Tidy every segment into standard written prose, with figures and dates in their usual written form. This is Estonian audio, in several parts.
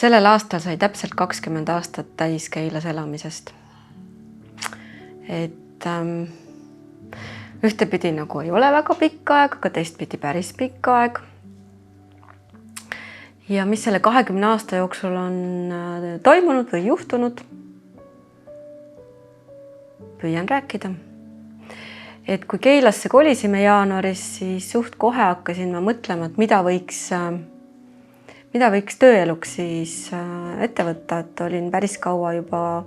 Sellel aastal sai täpselt 20 aastat täis Keilas elamisest. Et ühtepidi nagu ei ole väga pikk aeg, aga teistpidi päris pikk aeg. Ja mis selle 20 aasta jooksul on toimunud või juhtunud? Püüan rääkida. Et kui Keilasse kolisime jaanuaris, siis suht kohe hakkasin ma mõtlema, et mida võiks tööeluks siis ette võtta, et olin päris kaua juba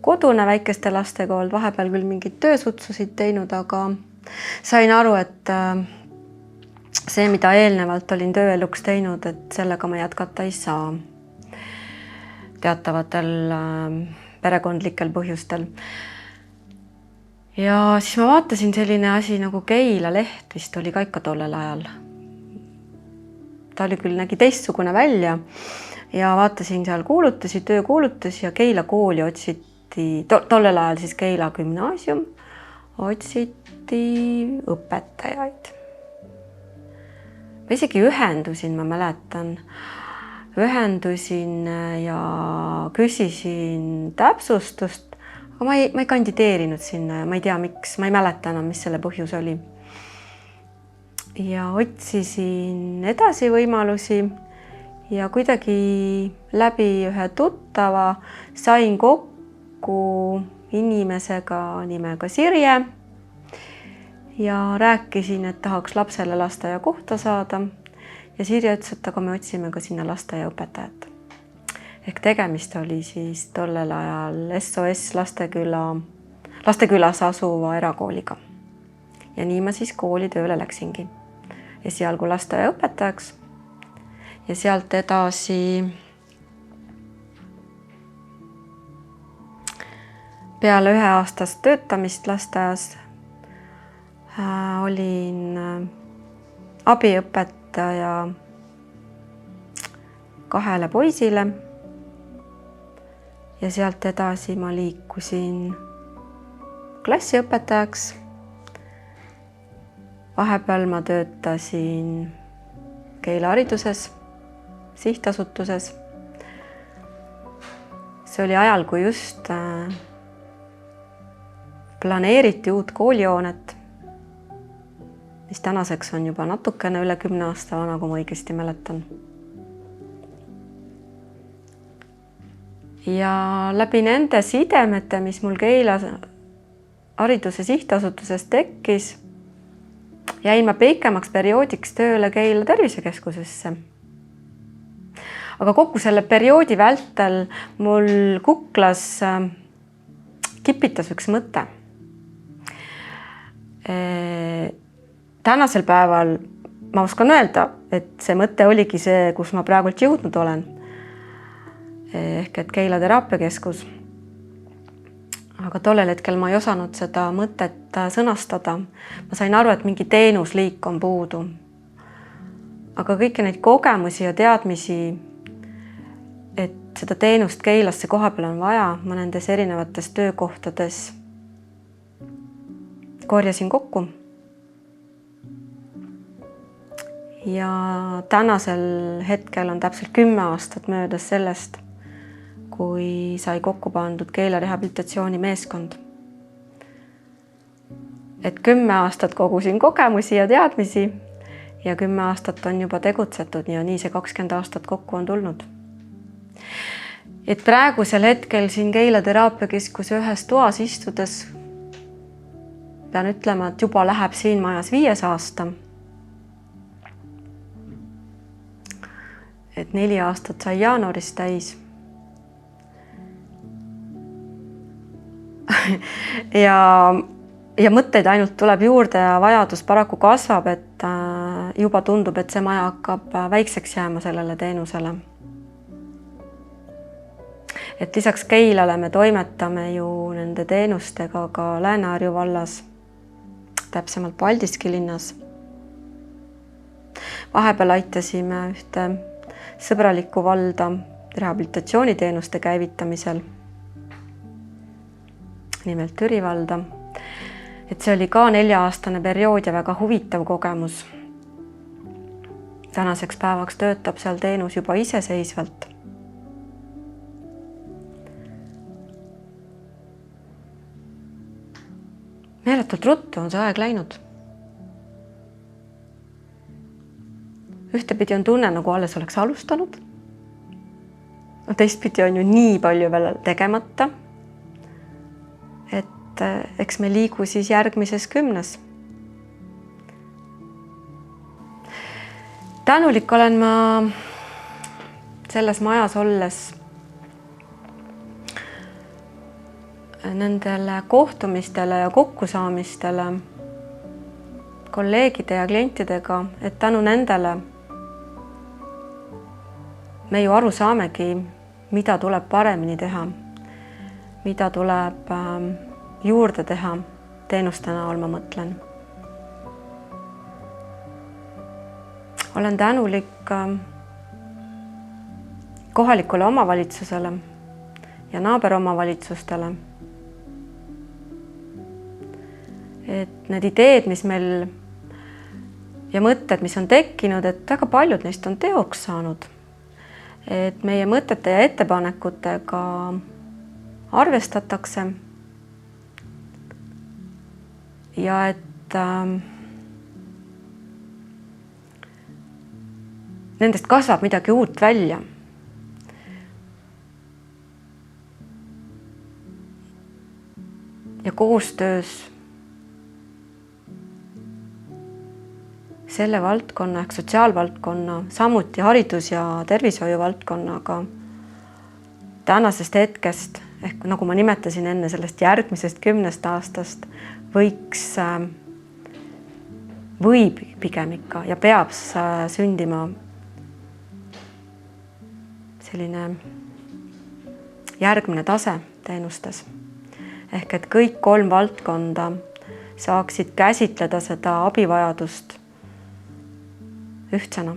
kodune väikeste lastega olnud, vahepeal küll mingid töösutsusid teinud, aga sain aru, et see, mida eelnevalt olin tööeluks teinud, et sellega ma jätkata ei saa teatavatel perekondlikel põhjustel. Ja siis ma vaatasin selline asi nagu Keila leht, vist oli ka ikka tollel ajal. Ta oli küll, nägi teistsugune välja ja vaatasin seal kuulutusi, töökuulutusi ja Keila kooli otsiti, tollel ajal siis Keila gümnaasium, otsiti õpetajaid. Ma isegi ühendusin, ma mäletan, ühendusin ja küsisin täpsustust, aga ma ei kandideerinud sinna ja ma ei tea, miks, ma ei mäleta enam, mis selle põhjus oli. Ja otsisin edasi võimalusi ja kuidagi läbi ühe tuttava sain kokku inimesega nimega Sirje ja rääkisin, et tahaks lapsele lasteaia kohta saada ja Sirje ütles, et aga me otsime ka sinna lasteaia õpetajat. Ehk tegemist oli siis tollel ajal SOS Lastekülas asuva erakooliga. Ja nii ma siis kooli tööle läksingi. Esialgu lasteaia õpetajaks ja sealt edasi peale 1 aastast töötamist lasteaias olin abiõpetaja 2 poisile ja sealt edasi ma liikusin klassiõpetajaks. Vahepeal ma töötasin Keila hariduses, sihtasutuses. See oli ajal, kui just planeeriti uut koolijoonet, mis tänaseks on juba natukene üle 10 aasta vana, kui ma õigesti mäletan. Ja läbi nende sidemete, mis mul Keila hariduse sihtasutuses tekkis, jäin ma pikemaks perioodiks tööle Keila tervisekeskusesse. Aga kogu selle perioodi vältel mul kuklas kipitas üks mõte. Tänasel päeval ma oskan öelda, et see mõte oligi see, kus ma praegult jõudnud olen. Ehk et Keila teraapiakeskus. Aga tollel hetkel ma ei osanud seda mõtet sõnastada. Ma sain aru, et mingi teenusliik on puudu. Aga kõiki neid kogemusi ja teadmisi, et seda teenust Keilasse kohapeal on vaja, ma nendes erinevates töökohtades korjasin kokku. Ja tänasel hetkel on täpselt 10 aastat möödas sellest, kui sai kokku pandud Keila rehabilitatsiooni meeskond. Et 10 aastat kogusin kogemusi ja teadmisi ja 10 aastat on juba tegutsetud ja nii see 20 aastat kokku on tulnud. Et praegusel hetkel siin Keila teraapiakeskuse ühes toas istudes pean ütlema, et juba läheb siin majas 5 aasta. Et 4 aastat sai jaanuaris täis. Ja mõtteid ainult tuleb juurde ja vajadus paraku kasvab, et juba tundub, et see maja hakkab väikseks jääma sellele teenusele. Et lisaks Keilale me toimetame ju nende teenustega ka Lääne-Harju vallas, täpsemalt Paldiski linnas. Vahepeal aitasime ühte sõbralikku valda rehabilitatsiooniteenuste käivitamisel. Nimelt Türi valda. Et see oli ka 4-aastane periood ja väga huvitav kogemus. Tänaseks päevaks töötab seal teenus juba iseseisvalt. meeletult ruttu on see aeg läinud. Ühtepidi on tunne, nagu alles oleks alustanud. Teistpidi on ju nii palju veel tegemata, et eks me liigu siis järgmises 10. Tänulik olen ma selles majas olles nendele kohtumistele ja kokkusaamistele kolleegide ja klientidega, et tänu nendele me ju aru saamegi, mida tuleb paremini teha, mida tuleb juurde teha teenuste näol, ma mõtlen. Olen tänulik kohalikule omavalitsusele ja naaberomavalitsustele, et need ideed, mis meil ja mõtted, mis on tekkinud, et väga paljud neist on teoks saanud. Et meie mõtete ja ettepanekutega arvestatakse ja et nendest kasvab midagi uut välja. Ja koostöös selle valdkonna ehk sotsiaalvaldkonna, samuti haridus- ja tervishoiu valdkonnaga tänasest hetkest, ehk nagu ma nimetasin enne sellest järgmisest 10 aastast, võib pigem ikka ja peab sündima selline järgmine tase teenustes. Ehk et kõik 3 valdkonda saaksid käsitleda seda abivajadust ühtsena.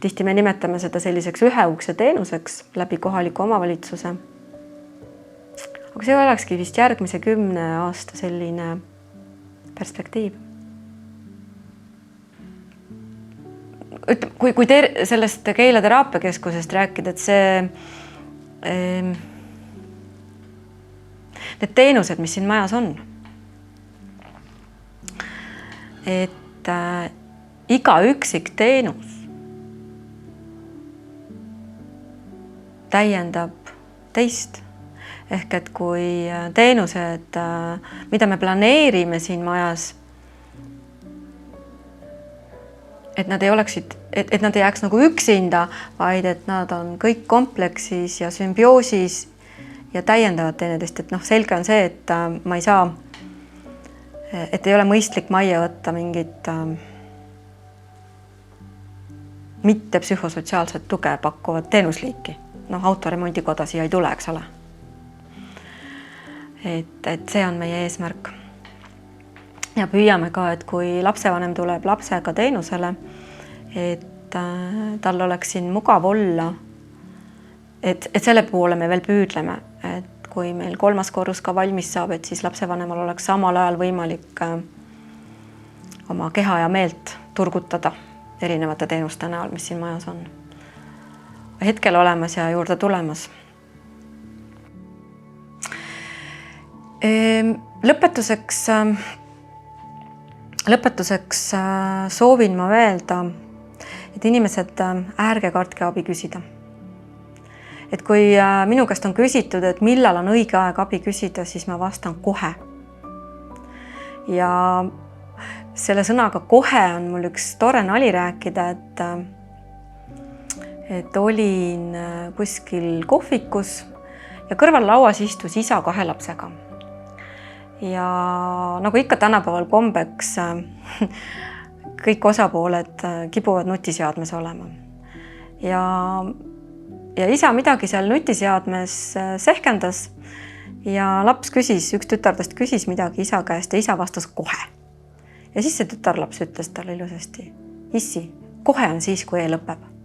Tihti me nimetame seda selliseks ühe ukse teenuseks läbi kohaliku omavalitsuse. Aga see olekski vist järgmise 10 aasta selline perspektiiv. Kui sellest Keila teraapiakeskusest rääkida, et need teenused, mis siin majas on, et iga üksik teenus täiendab teist. Ehk et kui teenused, mida me planeerime siin majas, et nad ei oleksid, et nad ei jääks nagu üksinda, vaid et nad on kõik kompleksis ja sümbioosis ja täiendavad teineteist. Et selge on see, et ma ei saa, et ei ole mõistlik majja võtta mingit mitte psühhosotsiaalset tuge pakkuvat teenusliiki. Autoremondikoda siia ei tule, eks ole. Et see on meie eesmärk. Ja püüame ka, et kui lapsevanem tuleb lapsega teenusele, et tal oleks siin mugav olla, et selle poole me veel püüdleme, et kui meil 3. korrus ka valmis saab, et siis lapsevanemal oleks samal ajal võimalik oma keha ja meelt turgutada erinevate teenuste näol, mis siin majas on. Hetkel olemas ja juurde tulemas. Lõpetuseks soovin ma öelda, et inimesed ärge kartke abi küsida. Et kui minu käest on küsitud, et millal on õige aeg abi küsida, siis ma vastan kohe. Ja selle sõnaga kohe on mul üks tore nali rääkida, et olin kuskil kohvikus ja kõrval lauas istus isa 2 lapsega. Ja nagu ikka tänapäeval kombeks, kõik osapooled kipuvad nutiseadmes olema. Ja isa midagi seal nutiseadmes sehkendas ja laps küsis, üks tütardest küsis midagi isa käest ja isa vastas kohe. Ja siis see tütarlaps ütles talle ilusasti, issi, kohe on siis, kui lõpeb.